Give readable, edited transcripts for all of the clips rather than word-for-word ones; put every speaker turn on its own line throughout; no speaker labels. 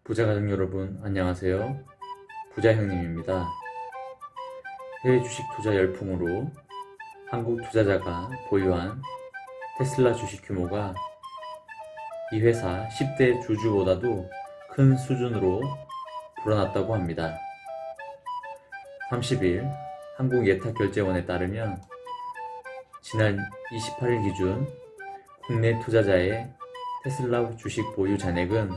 부자가족 여러분 안녕하세요. 부자형님입니다. 해외 주식 투자 열풍으로 한국 투자자가 보유한 테슬라 주식 규모가 이 회사 10대 주주보다도 큰 수준으로 불어났다고 합니다. 30일 한국예탁결제원에 따르면 지난 28일 기준 국내 투자자의 테슬라 주식 보유 잔액은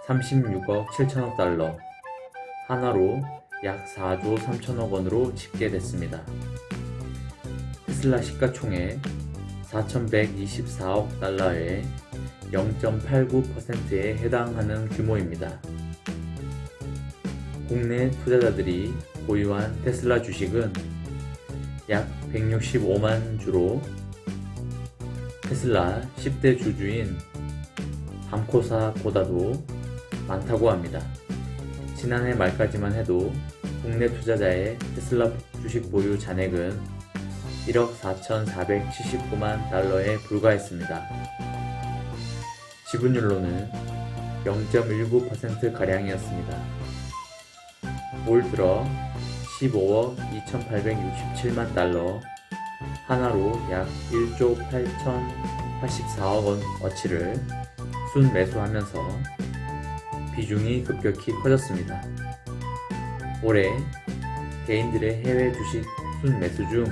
36억 7천억 달러, 하나로 약 4조 3천억 원으로 집계됐습니다. 테슬라 시가총액 4,124억 달러의 0.89%에 해당하는 규모입니다. 국내 투자자들이 보유한 테슬라 주식은 약 165만 주로 테슬라 10대 주주인 밤코사보다도 많다고 합니다. 지난해 말까지만 해도 국내 투자자의 테슬라 주식 보유 잔액은 1억 4,479만 달러에 불과했습니다. 지분율로는 0.19%가량이었습니다. 올 들어 15억 2,867만 달러, 하나로 약 1조 8,084억 원 어치를 순매수하면서 비중이 급격히 커졌습니다. 올해 개인들의 해외 주식 순매수 중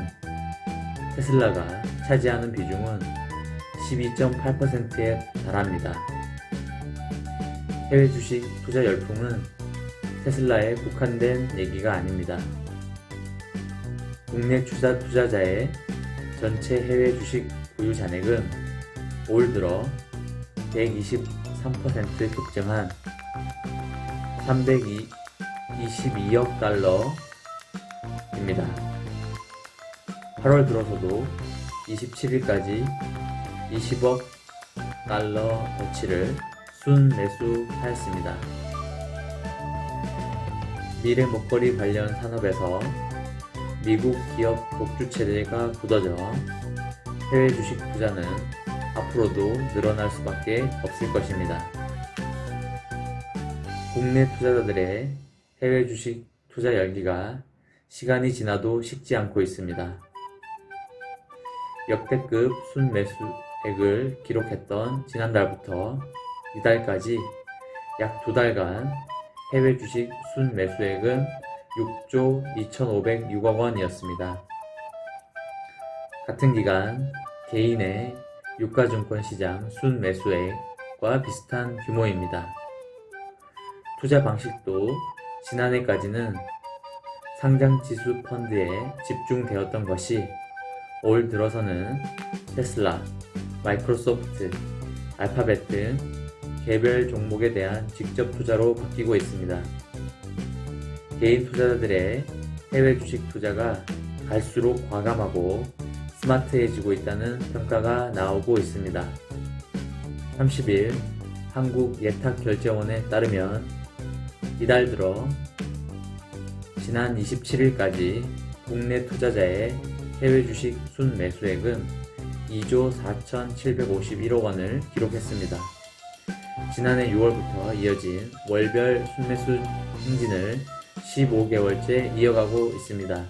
테슬라가 차지하는 비중은 12.8%에 달합니다. 해외 주식 투자 열풍은 테슬라에 국한된 얘기가 아닙니다. 국내 투자자의 전체 해외 주식 보유 잔액은 올 들어 123% 급증한 322억 달러입니다. 8월 들어서도 27일까지 20억 달러 어치를 순매수하였습니다. 미래 먹거리 관련 산업에서 미국 기업 독주 체제가 굳어져 해외 주식 투자는 앞으로도 늘어날 수밖에 없을 것입니다. 국내 투자자들의 해외 주식 투자 열기가 시간이 지나도 식지 않고 있습니다. 역대급 순매수액을 기록했던 지난달부터 이달까지 약 2달간 해외 주식 순매수액은 6조 2,506억 원이었습니다. 같은 기간 개인의 유가증권 시장 순매수액과 비슷한 규모입니다. 투자 방식도 지난해까지는 상장지수 펀드에 집중되었던 것이 올 들어서는 테슬라, 마이크로소프트, 알파벳 등 개별 종목에 대한 직접 투자로 바뀌고 있습니다. 개인 투자자들의 해외 주식 투자가 갈수록 과감하고 스마트해지고 있다는 평가가 나오고 있습니다. 30일 한국예탁결제원에 따르면 이달 들어 지난 27일까지 국내 투자자의 해외 주식 순매수액은 2조 4,751억 원을 기록했습니다. 지난해 6월부터 이어진 월별 순매수 행진을 15개월째 이어가고 있습니다.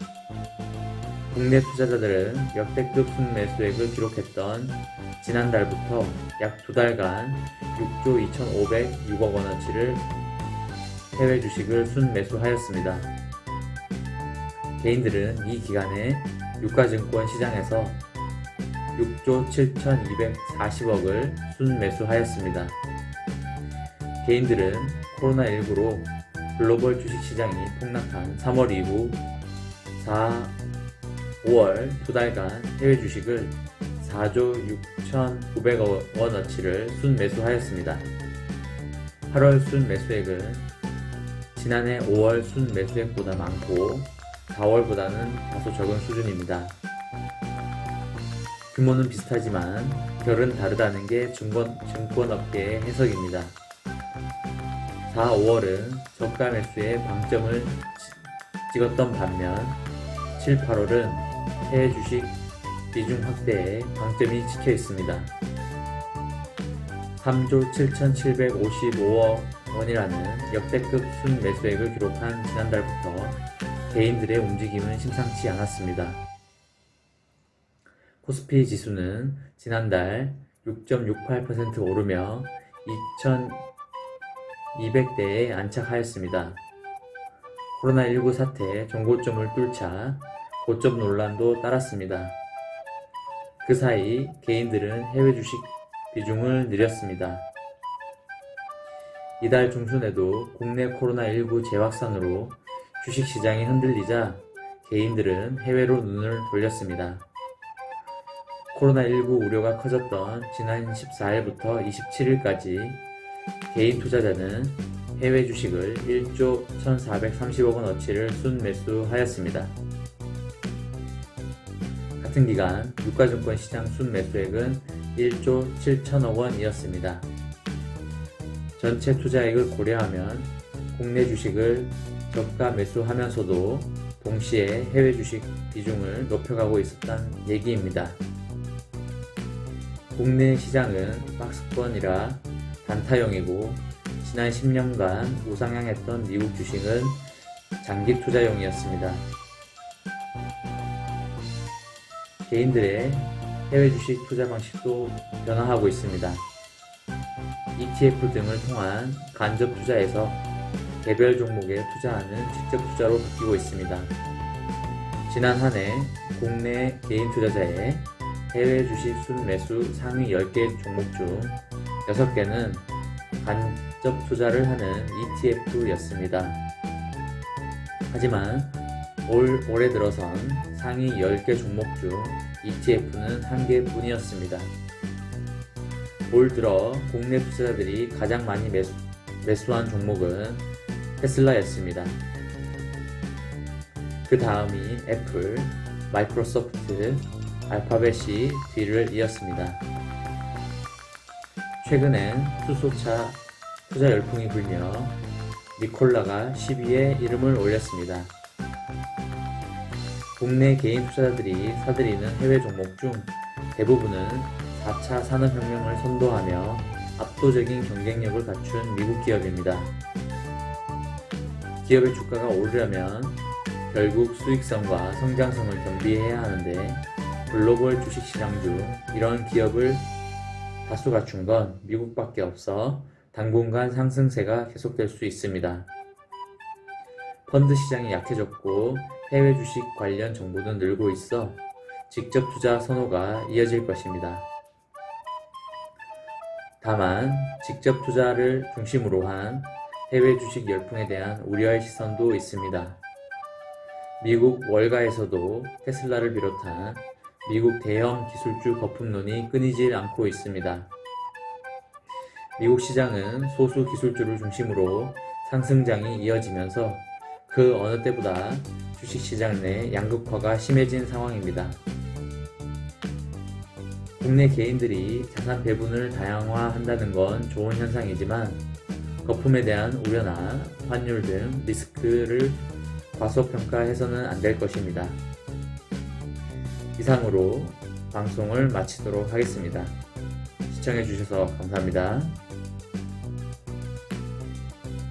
국내 투자자들은 역대급 순매수액을 기록했던 지난달부터 약 2달간 6조 2,506억 원어치를 해외 주식을 순매수하였습니다. 개인들은 이 기간에 유가증권 시장에서 6조 7,240억을 순매수하였습니다. 개인들은 코로나19로 글로벌 주식시장이 폭락한 3월 이후 5월 2달간 해외 주식을 4조 6,900억 원어치를 순매수하였습니다. 8월 순매수액은 지난해 5월 순매수액보다 많고 4월보다는 다소 적은 수준입니다. 규모는 비슷하지만 결은 다르다는 게 증권업계의 해석입니다. 4, 5월은 저가 매수에 방점을 찍었던 반면 7, 8월은 해외 주식 비중 확대에 방점이 찍혀 있습니다. 3조 7,755억 원이라는 역대급 순매수액을 기록한 지난달부터 개인들의 움직임은 심상치 않았습니다. 코스피 지수는 지난달 6.68% 오르며 2200대에 안착하였습니다. 코로나19 사태 종고점을 뚫자 고점 논란도 따랐습니다. 그 사이 개인들은 해외 주식 비중을 늘렸습니다. 이달 중순에도 국내 코로나19 재확산으로 주식시장이 흔들리자 개인들은 해외로 눈을 돌렸습니다. 코로나19 우려가 커졌던 지난 14일부터 27일까지 개인 투자자는 해외 주식을 1조 1,430억 원어치를 순매수하였습니다. 같은 기간 유가증권 시장 순매수액은 1조 7천억 원이었습니다. 전체 투자액을 고려하면 국내 주식을 저가 매수하면서도 동시에 해외 주식 비중을 높여가고 있었다는 얘기입니다. 국내 시장은 박스권이라 단타용이고 지난 10년간 우상향했던 미국 주식은 장기 투자용이었습니다. 개인들의 해외 주식 투자 방식도 변화하고 있습니다. ETF 등을 통한 간접 투자에서 개별 종목에 투자하는 직접 투자로 바뀌고 있습니다. 지난 한 해 국내 개인 투자자의 해외 주식 순매수 상위 10개 종목 중 6개는 간접 투자를 하는 ETF였습니다. 하지만 올해 들어선 상위 10개 종목 중 ETF는 1개뿐이었습니다. 올 들어 국내 투자자들이 가장 많이 매수한 종목은 테슬라였습니다. 그 다음이 애플, 마이크로소프트, 알파벳이 뒤를 이었습니다. 최근엔 수소차 투자 열풍이 불며 니콜라가 10위에 이름을 올렸습니다. 국내 개인 투자자들이 사들이는 해외 종목 중 대부분은 4차 산업혁명을 선도하며 압도적인 경쟁력을 갖춘 미국 기업입니다. 기업의 주가가 오르려면 결국 수익성과 성장성을 겸비해야 하는데 글로벌 주식시장 중 이런 기업을 다수 갖춘 건 미국밖에 없어 당분간 상승세가 계속될 수 있습니다. 펀드 시장이 약해졌고 해외 주식 관련 정보도 늘고 있어 직접 투자 선호가 이어질 것입니다. 다만 직접 투자를 중심으로 한 해외 주식 열풍에 대한 우려의 시선도 있습니다. 미국 월가에서도 테슬라를 비롯한 미국 대형 기술주 거품론이 끊이질 않고 있습니다. 미국 시장은 소수 기술주를 중심으로 상승장이 이어지면서 그 어느 때보다 주식시장 내 양극화가 심해진 상황입니다. 국내 개인들이 자산 배분을 다양화한다는 건 좋은 현상이지만 거품에 대한 우려나 환율 등 리스크를 과소평가해서는 안 될 것입니다. 이상으로 방송을 마치도록 하겠습니다. 시청해주셔서 감사합니다.